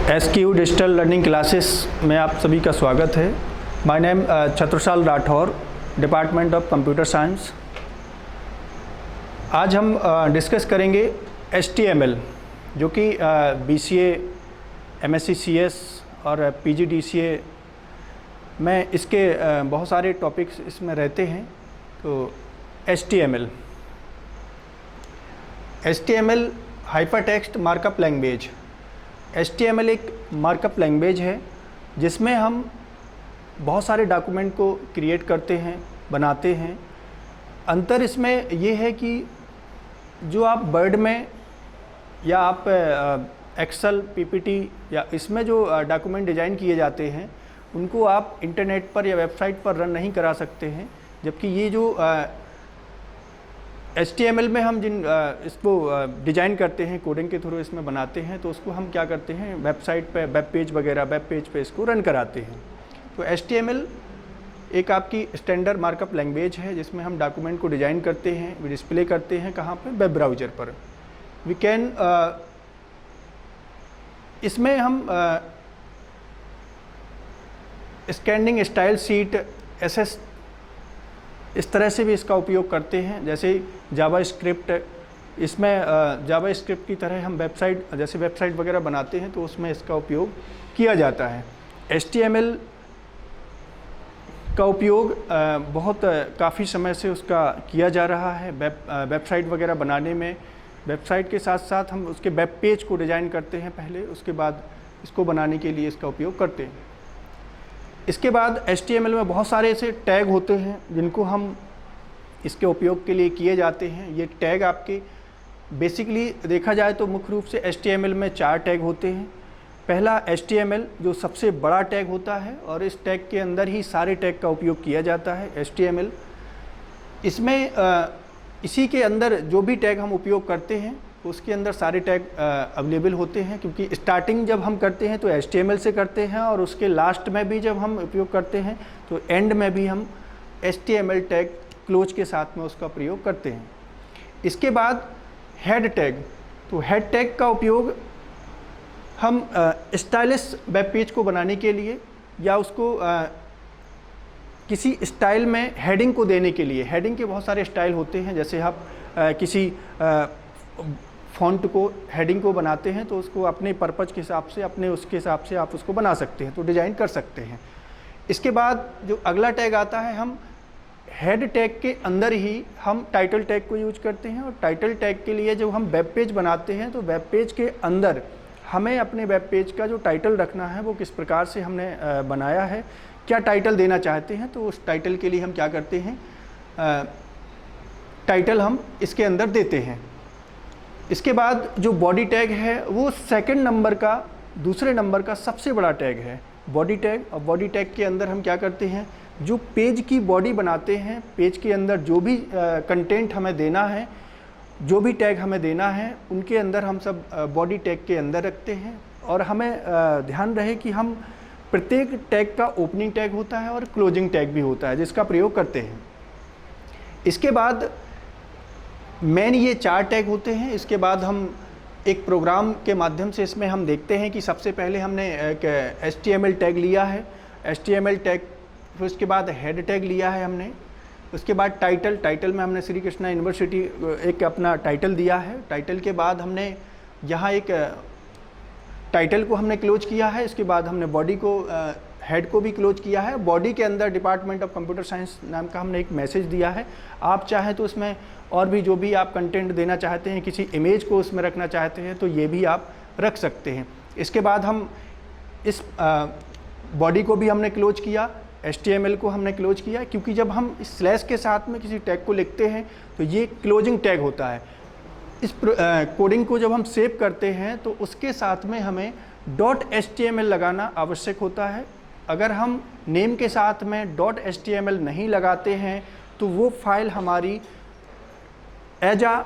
SQ digital learning classes में आप सभी का स्वागत है। My name Chhatrasal Rathore, department of computer science. आज हम डिस्कस करेंगे HTML, जो कि BCA, MSc CS और PGDCA में इसके बहुत सारे टॉपिक्स इसमें रहते हैं। तो HTML hypertext markup language. HTML एक मार्कअप लैंग्वेज है जिसमें हम बहुत सारे डॉक्यूमेंट को क्रिएट करते हैं, बनाते हैं। अंतर इसमें ये है कि जो आप वर्ड में या आप एक्सेल, PPT या इसमें जो डॉक्यूमेंट डिज़ाइन किए जाते हैं उनको आप इंटरनेट पर या वेबसाइट पर रन नहीं करा सकते हैं। जबकि ये जो HTML में हम जिन इसको डिज़ाइन करते हैं, कोडिंग के थ्रू इसमें बनाते हैं, तो उसको हम क्या करते हैं, वेबसाइट पे, वेब पेज वगैरह, वेब पेज पे इसको रन कराते हैं। तो HTML एक आपकी स्टैंडर्ड मार्कअप लैंग्वेज है जिसमें हम डॉक्यूमेंट को डिज़ाइन करते हैं, डिस्प्ले करते हैं। कहाँ पे? वेब ब्राउज़र पर। वी कैन इसमें हम स्कैनिंग, स्टाइल शीट, SS इस तरह से भी इसका उपयोग करते हैं। जैसे जावा स्क्रिप्ट, इसमें जावा स्क्रिप्ट की तरह हम जैसे वेबसाइट वगैरह बनाते हैं तो उसमें इसका उपयोग किया जाता है। HTML का उपयोग बहुत काफ़ी समय से उसका किया जा रहा है वेबसाइट वगैरह बनाने में। वेबसाइट के साथ साथ हम उसके वेब पेज को डिज़ाइन करते हैं पहले, उसके बाद इसको बनाने के लिए इसका उपयोग करते हैं। इसके बाद HTML में बहुत सारे ऐसे टैग होते हैं जिनको हम इसके उपयोग के लिए किए जाते हैं। ये टैग आपके बेसिकली देखा जाए तो मुख्य रूप से HTML में 4 टैग होते हैं। पहला HTML जो सबसे बड़ा टैग होता है और इस टैग के अंदर ही सारे टैग का उपयोग किया जाता है। HTML इसमें इसी के अंदर जो भी टैग हम उपयोग करते हैं उसके अंदर सारे टैग अवेलेबल होते हैं, क्योंकि स्टार्टिंग जब हम करते हैं तो HTML से करते हैं और उसके लास्ट में भी जब हम उपयोग करते हैं तो एंड में भी हम HTML टैग क्लोज के साथ में उसका प्रयोग करते हैं। इसके बाद हेड टैग। तो हेड टैग का उपयोग हम स्टाइलिश वेब पेज को बनाने के लिए या उसको किसी स्टाइल में हेडिंग को देने के लिए। हेडिंग के बहुत सारे स्टाइल होते हैं। जैसे आप किसी फ़ॉन्ट को, हेडिंग को बनाते हैं तो उसको अपने पर्पज़ के हिसाब से, अपने उसके हिसाब से आप उसको बना सकते हैं, तो डिज़ाइन कर सकते हैं। इसके बाद जो अगला टैग आता है, हम हेड टैग के अंदर ही हम टाइटल टैग को यूज करते हैं। और टाइटल टैग के लिए जब हम वेब पेज बनाते हैं तो वेब पेज के अंदर हमें अपने वेब पेज का जो टाइटल रखना है वो किस प्रकार से हमने बनाया है, क्या टाइटल देना चाहते हैं, तो उस टाइटल के लिए हम क्या करते हैं, टाइटल हम इसके अंदर देते हैं। इसके बाद जो बॉडी टैग है वो सेकंड नंबर का, दूसरे नंबर का सबसे बड़ा टैग है बॉडी टैग। और बॉडी टैग के अंदर हम क्या करते हैं, जो पेज की बॉडी बनाते हैं, पेज के अंदर जो भी कंटेंट हमें देना है, जो भी टैग हमें देना है, उनके अंदर हम सब बॉडी टैग के अंदर रखते हैं। और हमें ध्यान रहे कि हम प्रत्येक टैग का ओपनिंग टैग होता है और क्लोजिंग टैग भी होता है जिसका प्रयोग करते हैं। इसके बाद मेन ये 4 टैग होते हैं। इसके बाद हम एक प्रोग्राम के माध्यम से इसमें हम देखते हैं कि सबसे पहले हमने एक HTML टैग लिया है, HTML टैग, फिर उसके बाद हेड टैग लिया है हमने। उसके बाद टाइटल में हमने श्री कृष्णा यूनिवर्सिटी एक अपना टाइटल दिया है। टाइटल के बाद हमने यहाँ एक टाइटल को हमने क्लोज किया है। इसके बाद हमने बॉडी को, हेड को भी क्लोज किया है। बॉडी के अंदर डिपार्टमेंट ऑफ कंप्यूटर साइंस नाम का हमने एक मैसेज दिया है। आप चाहें तो उसमें और भी जो भी आप कंटेंट देना चाहते हैं, किसी इमेज को उसमें रखना चाहते हैं तो ये भी आप रख सकते हैं। इसके बाद हम इस बॉडी को भी हमने क्लोज किया, HTML को हमने क्लोज किया, क्योंकि जब हम इस स्लैश के साथ में किसी टैग को लिखते हैं तो ये क्लोजिंग टैग होता है। इस कोडिंग को जब हम सेव करते हैं तो उसके साथ में हमें .html लगाना आवश्यक होता है। अगर हम नेम के साथ में .html नहीं लगाते हैं तो वो फाइल हमारी एज आ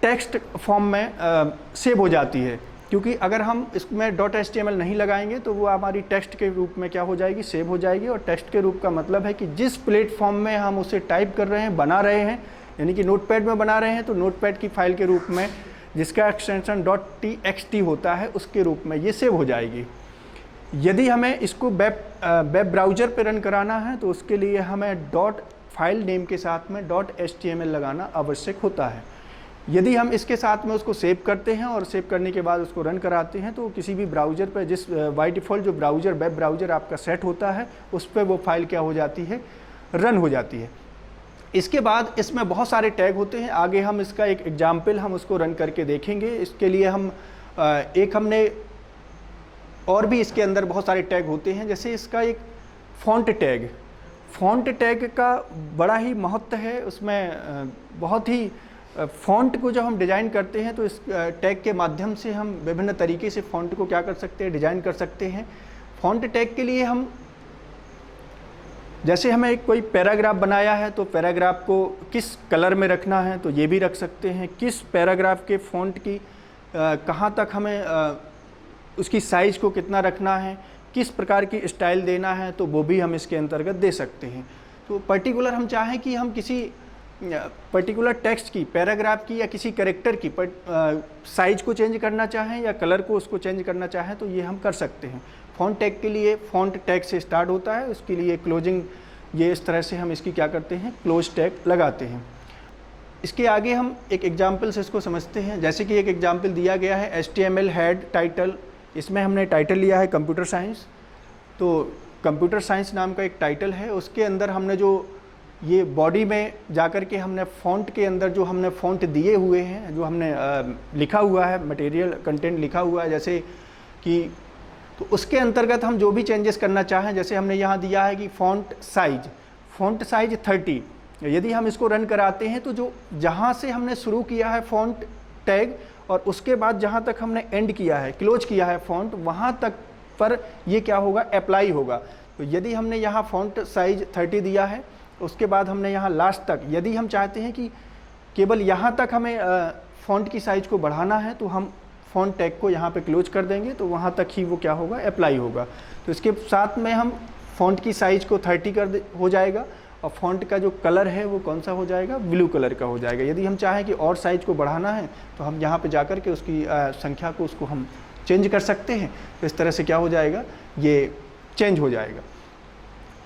टेक्स्ट फॉर्म में सेव हो जाती है, क्योंकि अगर हम इसमें .html नहीं लगाएंगे तो वो हमारी टेक्स्ट के रूप में क्या हो जाएगी, सेव हो जाएगी। और टेक्स्ट के रूप का मतलब है कि जिस प्लेटफॉर्म में हम उसे टाइप कर रहे हैं, बना रहे हैं, यानी कि नोटपैड में बना रहे हैं तो नोटपैड की फाइल के रूप में जिसका एक्सटेंशन .txt होता है उसके रूप में ये सेव हो जाएगी। यदि हमें इसको वेब ब्राउज़र पे रन कराना है तो उसके लिए हमें डॉट फाइल नेम के साथ में .html लगाना आवश्यक होता है। यदि हम इसके साथ में उसको सेव करते हैं और सेव करने के बाद उसको रन कराते हैं तो किसी भी ब्राउज़र पर जिस बाय डिफ़ॉल्ट जो ब्राउज़र वेब ब्राउज़र आपका सेट होता है उस पर वो फाइल क्या हो जाती है, रन हो जाती है। इसके बाद इसमें बहुत सारे टैग होते हैं, आगे हम इसका एक एग्जाम्पल हम उसको रन करके देखेंगे। इसके लिए हम हमने और भी इसके अंदर बहुत सारे टैग होते हैं, जैसे इसका एक फ़ॉन्ट टैग का बड़ा ही महत्व है। उसमें बहुत ही फ़ॉन्ट को जब हम डिज़ाइन करते हैं तो इस टैग के माध्यम से हम विभिन्न तरीके से फ़ॉन्ट को क्या कर सकते हैं, डिज़ाइन कर सकते हैं। फ़ॉन्ट टैग के लिए हम जैसे हमें कोई पैराग्राफ बनाया है तो पैराग्राफ को किस कलर में रखना है तो ये भी रख सकते हैं। किस पैराग्राफ के फ़ॉन्ट की कहाँ तक हमें उसकी साइज़ को कितना रखना है, किस प्रकार की स्टाइल देना है तो वो भी हम इसके अंतर्गत दे सकते हैं। तो पर्टिकुलर हम चाहें कि हम किसी पर्टिकुलर टेक्स्ट की, पैराग्राफ की या किसी कैरेक्टर की साइज को चेंज करना चाहें या कलर को उसको चेंज करना चाहें तो ये हम कर सकते हैं। फ़ॉन्ट टैग के लिए फ़ॉन्ट टैग से स्टार्ट होता है, उसके लिए क्लोजिंग ये इस तरह से हम इसकी क्या करते हैं, क्लोज टैग लगाते हैं। इसके आगे हम एक एग्जाम्पल से इसको समझते हैं। जैसे कि एक एग्जाम्पल दिया गया है HTML हेड टाइटल, इसमें हमने टाइटल लिया है कंप्यूटर साइंस। तो कंप्यूटर साइंस नाम का एक टाइटल है, उसके अंदर हमने जो ये बॉडी में जाकर के हमने फ़ॉन्ट के अंदर जो हमने फ़ॉन्ट दिए हुए हैं, जो हमने लिखा हुआ है, मटेरियल कंटेंट लिखा हुआ है जैसे कि, तो उसके अंतर्गत हम जो भी चेंजेस करना चाहें, जैसे हमने यहाँ दिया है कि फ़ॉन्ट साइज 30, यदि हम इसको रन कराते हैं तो जो जहाँ से हमने शुरू किया है फ़ॉन्ट टैग और उसके बाद जहाँ तक हमने एंड किया है, क्लोज किया है फ़ॉन्ट, वहाँ तक पर ये क्या होगा, अप्लाई होगा। तो यदि हमने यहाँ फ़ॉन्ट साइज 30 दिया है, उसके बाद हमने यहाँ लास्ट तक, यदि हम चाहते हैं कि केवल यहाँ तक हमें फ़ॉन्ट की साइज़ को बढ़ाना है तो हम फ़ॉन्ट टैग को यहाँ पे क्लोज कर देंगे, तो वहाँ तक ही वो क्या होगा, अप्लाई होगा। तो इसके साथ में हम फ़ॉन्ट की साइज़ को 30 हो जाएगा और फ़ॉन्ट का जो कलर है वो कौन सा हो जाएगा, ब्लू कलर का हो जाएगा। यदि हम चाहें कि और साइज़ को बढ़ाना है तो हम यहाँ पे जाकर के उसकी संख्या को उसको हम चेंज कर सकते हैं। तो इस तरह से क्या हो जाएगा, ये चेंज हो जाएगा।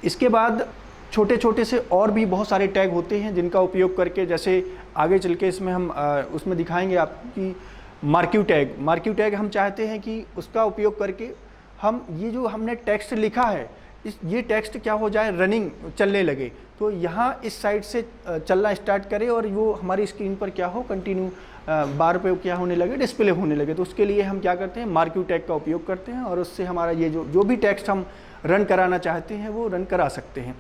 इसके बाद छोटे छोटे से और भी बहुत सारे टैग होते हैं जिनका उपयोग करके, जैसे आगे चल के इसमें हम उसमें दिखाएंगे आपकी मार्क्यू टैग हम चाहते हैं कि उसका उपयोग करके हम ये जो हमने टेक्स्ट लिखा है, ये टेक्स्ट क्या हो जाए, रनिंग चलने लगे, तो यहाँ इस साइड से चलना स्टार्ट करे और वो हमारी स्क्रीन पर क्या हो, कंटिन्यू बार पे क्या होने लगे, डिस्प्ले होने लगे। तो उसके लिए हम क्या करते हैं, मार्क्यू टैग का उपयोग करते हैं और उससे हमारा ये जो भी टेक्स्ट हम रन कराना चाहते हैं वो रन करा सकते हैं।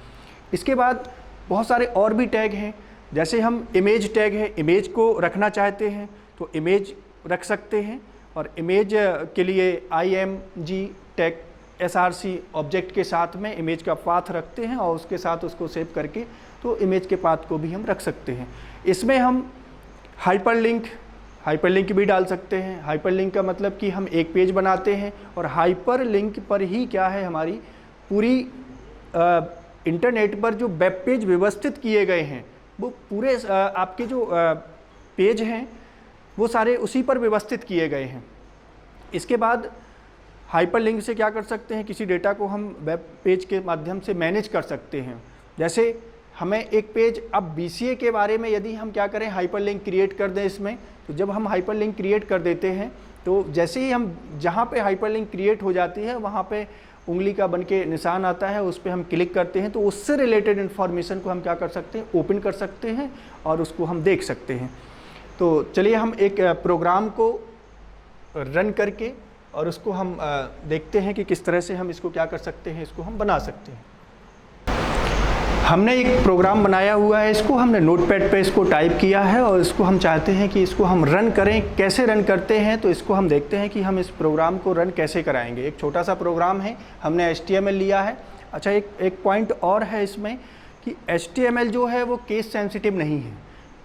इसके बाद बहुत सारे और भी टैग हैं, जैसे हम इमेज टैग है, इमेज को रखना चाहते हैं तो इमेज रख सकते हैं और इमेज के लिए img टैग src ऑब्जेक्ट के साथ में इमेज का पाथ रखते हैं और उसके साथ उसको सेव करके तो इमेज के पाथ को भी हम रख सकते हैं। इसमें हम हाइपरलिंक भी डाल सकते हैं। हाइपरलिंक का मतलब कि हम एक पेज बनाते हैं और हाइपरलिंक पर ही क्या है, हमारी पूरी इंटरनेट पर जो वेब पेज व्यवस्थित किए गए हैं वो पूरे आपके जो पेज हैं वो सारे उसी पर व्यवस्थित किए गए हैं। इसके बाद हाइपरलिंक से क्या कर सकते हैं, किसी डेटा को हम वेब पेज के माध्यम से मैनेज कर सकते हैं। जैसे हमें एक पेज, अब BCA के बारे में यदि हम क्या करें, हाइपरलिंक क्रिएट कर दें इसमें, तो जब हम हाइपरलिंक क्रिएट कर देते हैं तो जैसे ही हम जहाँ पे हाइपरलिंक क्रिएट हो जाती है वहाँ पे उंगली का बन के निशान आता है, उस पर हम क्लिक करते हैं तो उससे रिलेटेड इन्फॉर्मेशन को हम क्या कर सकते हैं, ओपन कर सकते हैं और उसको हम देख सकते हैं। तो चलिए हम एक प्रोग्राम को रन करके और उसको हम देखते हैं कि किस तरह से हम इसको क्या कर सकते हैं, इसको हम बना सकते हैं। हमने एक प्रोग्राम बनाया हुआ है, इसको हमने नोटपैड पे इसको टाइप किया है और इसको हम चाहते हैं कि इसको हम रन करें। कैसे रन करते हैं तो इसको हम देखते हैं कि हम इस प्रोग्राम को रन कैसे कराएंगे। एक छोटा सा प्रोग्राम है, हमने HTML लिया है। अच्छा, एक पॉइंट और है इसमें कि HTML जो है वो केस सेंसिटिव नहीं है।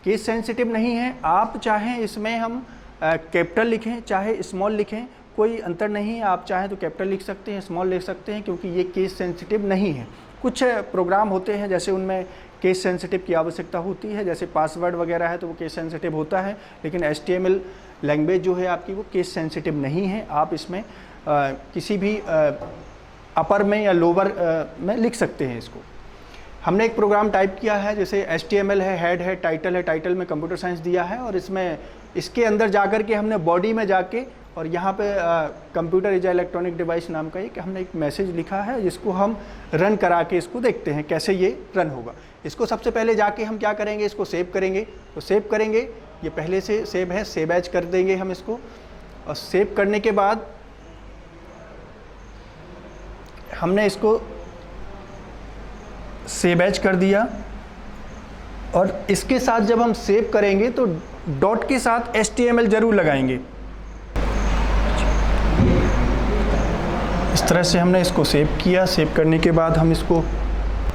केस सेंसिटिव नहीं है, आप चाहें इसमें हम कैपिटल लिखें चाहे स्मॉल लिखें, कोई अंतर नहीं है। आप चाहें तो कैपिटल लिख सकते हैं, स्मॉल लिख सकते हैं, क्योंकि ये केस सेंसिटिव नहीं है। कुछ प्रोग्राम होते हैं जैसे उनमें केस सेंसिटिव की आवश्यकता होती है, जैसे पासवर्ड वगैरह है तो वो केस सेंसिटिव होता है, लेकिन HTML लैंग्वेज जो है आपकी वो केस सेंसिटिव नहीं है। आप इसमें किसी भी अपर में या लोअर में लिख सकते हैं इसको। हमने एक प्रोग्राम टाइप किया है, जैसे HTML है, हेड है, टाइटल में कंप्यूटर साइंस दिया है, और इसमें इसके अंदर जाकर के हमने बॉडी में जाके और यहाँ पे कंप्यूटर इज इलेक्ट्रॉनिक डिवाइस नाम का हमने एक मैसेज लिखा है, जिसको हम रन करा के इसको देखते हैं कैसे ये रन होगा। इसको सबसे पहले जाके हम क्या करेंगे, इसको सेव करेंगे। तो सेव करेंगे, ये पहले से सेव है, सेव एज कर देंगे हम इसको, और सेव करने के बाद हमने इसको सेव एज कर दिया। और इसके साथ जब हम सेव करेंगे तो डॉट के साथ HTML जरूर लगाएंगे। इस तरह से हमने इसको सेव किया। सेव करने के बाद हम इसको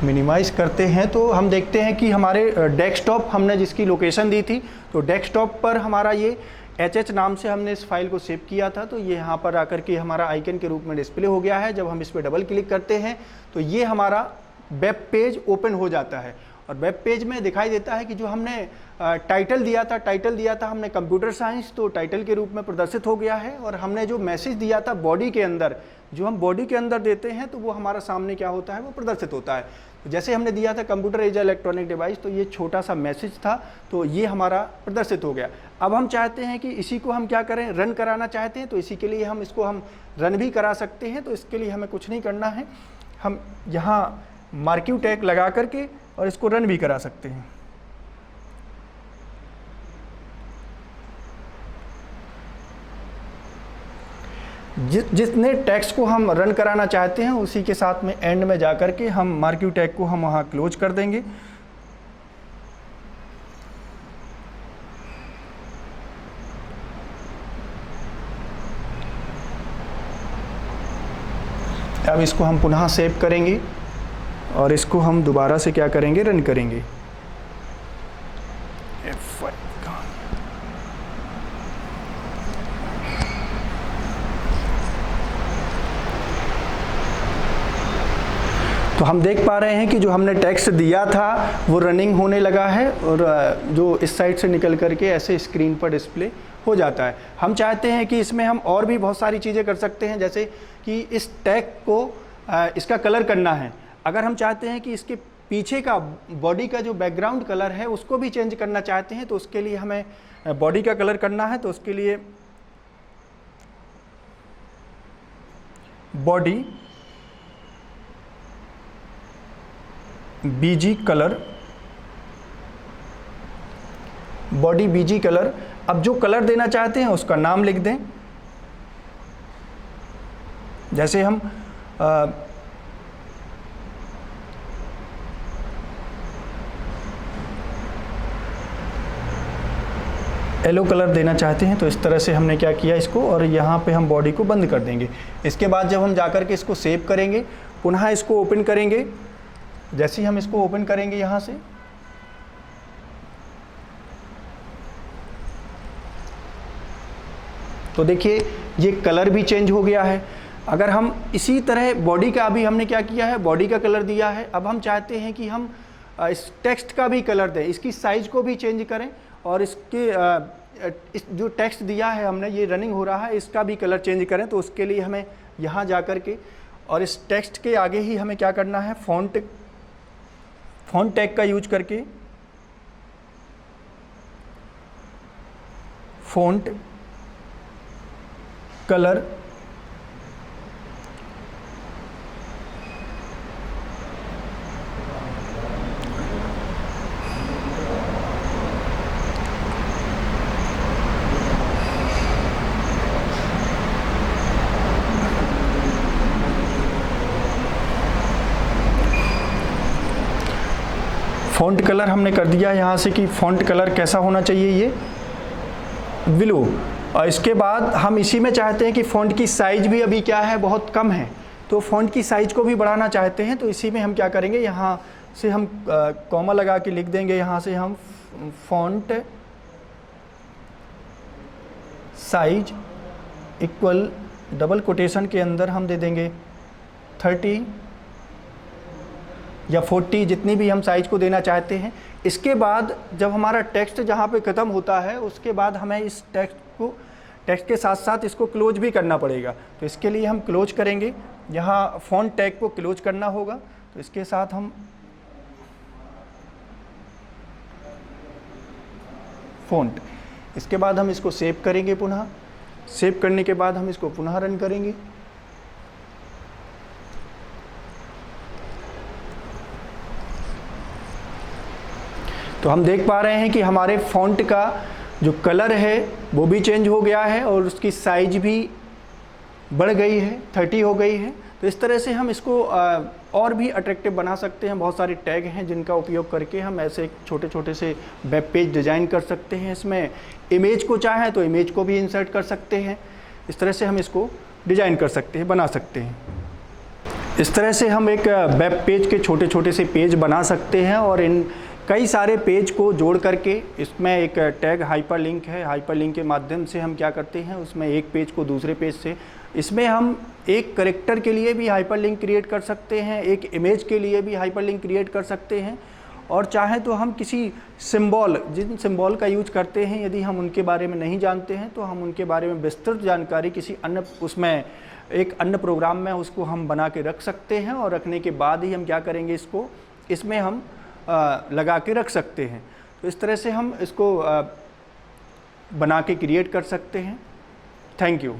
मिनिमाइज़ करते हैं, तो हम देखते हैं कि हमारे डेस्कटॉप, हमने जिसकी लोकेशन दी थी, तो डेस्कटॉप पर हमारा ये HH नाम से हमने इस फाइल को सेव किया था। तो ये यहाँ पर आकर के हमारा आइकन के रूप में डिस्प्ले हो गया है। जब हम इस पर डबल क्लिक करते हैं तो ये हमारा वेब पेज ओपन हो जाता है, और वेब पेज में दिखाई देता है कि जो हमने टाइटल दिया था हमने कंप्यूटर साइंस, तो टाइटल के रूप में प्रदर्शित हो गया है। और हमने जो मैसेज दिया था बॉडी के अंदर, जो हम बॉडी के अंदर देते हैं, तो वो हमारा सामने क्या होता है, वो प्रदर्शित होता है। तो जैसे हमने दिया था कंप्यूटर इज इलेक्ट्रॉनिक डिवाइस, तो ये छोटा सा मैसेज था, तो ये हमारा प्रदर्शित हो गया। अब हम चाहते हैं कि इसी को हम क्या करें, रन कराना चाहते हैं, तो इसी के लिए हम इसको हम रन भी करा सकते हैं। तो इसके लिए हमें कुछ नहीं करना है, हम यहाँ मार्किव टैग लगा करके और इसको रन भी करा सकते हैं। जितने टैग्स को हम रन कराना चाहते हैं, उसी के साथ में एंड में जाकर के हम मार्किव टैग को हम वहाँ क्लोज कर देंगे। अब इसको हम पुनः सेव करेंगे और इसको हम दोबारा से क्या करेंगे, रन करेंगे। तो हम देख पा रहे हैं कि जो हमने टेक्स्ट दिया था वो रनिंग होने लगा है, और जो इस साइड से निकल करके ऐसे स्क्रीन पर डिस्प्ले हो जाता है। हम चाहते हैं कि इसमें हम और भी बहुत सारी चीज़ें कर सकते हैं, जैसे कि इस टैग को इसका कलर करना है। अगर हम चाहते हैं कि इसके पीछे का बॉडी का जो बैकग्राउंड कलर है उसको भी चेंज करना चाहते हैं, तो उसके लिए हमें बॉडी का कलर करना है। तो उसके लिए body BG colour, body BG colour. अब जो कलर देना चाहते हैं उसका नाम लिख दें। जैसे हम येलो कलर देना चाहते हैं, तो इस तरह से हमने क्या किया इसको, और यहाँ पे हम बॉडी को बंद कर देंगे। इसके बाद जब हम जाकर के इसको सेव करेंगे, पुनः इसको ओपन करेंगे। जैसे ही हम इसको ओपन करेंगे यहाँ से, तो देखिए ये कलर भी चेंज हो गया है। अगर हम इसी तरह बॉडी का, अभी हमने क्या किया है, बॉडी का कलर दिया है। अब हम चाहते हैं कि हम इस टेक्स्ट का भी कलर दें, इसकी साइज को भी चेंज करें, और इसके इस जो टेक्स्ट दिया है हमने, ये रनिंग हो रहा है, इसका भी कलर चेंज करें। तो उसके लिए हमें यहाँ जा कर के और इस टेक्स्ट के आगे ही हमें क्या करना है, फ़ॉन्ट टैग का यूज करके फ़ॉन्ट कलर फ़ॉन्ट कलर हमने कर दिया यहाँ से कि फ़ॉन्ट कलर कैसा होना चाहिए, ये ब्लू। और इसके बाद हम इसी में चाहते हैं कि फ़ॉन्ट की साइज़ भी अभी क्या है, बहुत कम है, तो फ़ॉन्ट की साइज़ को भी बढ़ाना चाहते हैं। तो इसी में हम क्या करेंगे, यहाँ से हम कॉमा लगा के लिख देंगे, यहाँ से हम font size equal double quotation के अंदर हम दे देंगे 30 या 40, जितनी भी हम साइज़ को देना चाहते हैं। इसके बाद जब हमारा टेक्स्ट जहाँ पे ख़त्म होता है, उसके बाद हमें इस टेक्स्ट के साथ साथ इसको क्लोज भी करना पड़ेगा। तो इसके लिए हम क्लोज करेंगे, यहाँ फ़ॉन्ट टैग को क्लोज करना होगा। तो इसके साथ हम फ़ॉन्ट, इसके बाद हम इसको सेव करेंगे पुनः। सेव करने के बाद हम इसको पुनः रन करेंगे। तो हम देख पा रहे हैं कि हमारे फ़ॉन्ट का जो कलर है वो भी चेंज हो गया है और उसकी साइज भी बढ़ गई है, 30 हो गई है। तो इस तरह से हम इसको और भी अट्रैक्टिव बना सकते हैं। बहुत सारे टैग हैं जिनका उपयोग करके हम ऐसे छोटे छोटे से वेब पेज डिज़ाइन कर सकते हैं। इसमें इमेज को चाहें तो इमेज को भी इंसर्ट कर सकते हैं। इस तरह से हम इसको डिज़ाइन कर सकते हैं, बना सकते हैं। इस तरह से हम एक वेब पेज के छोटे छोटे से पेज बना सकते हैं और इन कई सारे पेज को जोड़ करके इसमें एक टैग हाइपरलिंक है। हाइपरलिंक के माध्यम से हम क्या करते हैं, उसमें एक पेज को दूसरे पेज से, इसमें हम एक कैरेक्टर के लिए भी हाइपरलिंक क्रिएट कर सकते हैं, एक इमेज के लिए भी हाइपरलिंक क्रिएट कर सकते हैं, और चाहे तो हम किसी सिंबल, जिन सिंबल का यूज करते हैं, यदि हम उनके बारे में नहीं जानते हैं तो हम उनके बारे में विस्तृत जानकारी किसी अन्य, उसमें एक अन्य प्रोग्राम में उसको हम बना के रख सकते हैं। और रखने के बाद ही हम क्या करेंगे, इसको इसमें हम लगा के रख सकते हैं। तो इस तरह से हम इसको बना के क्रिएट कर सकते हैं। Thank you.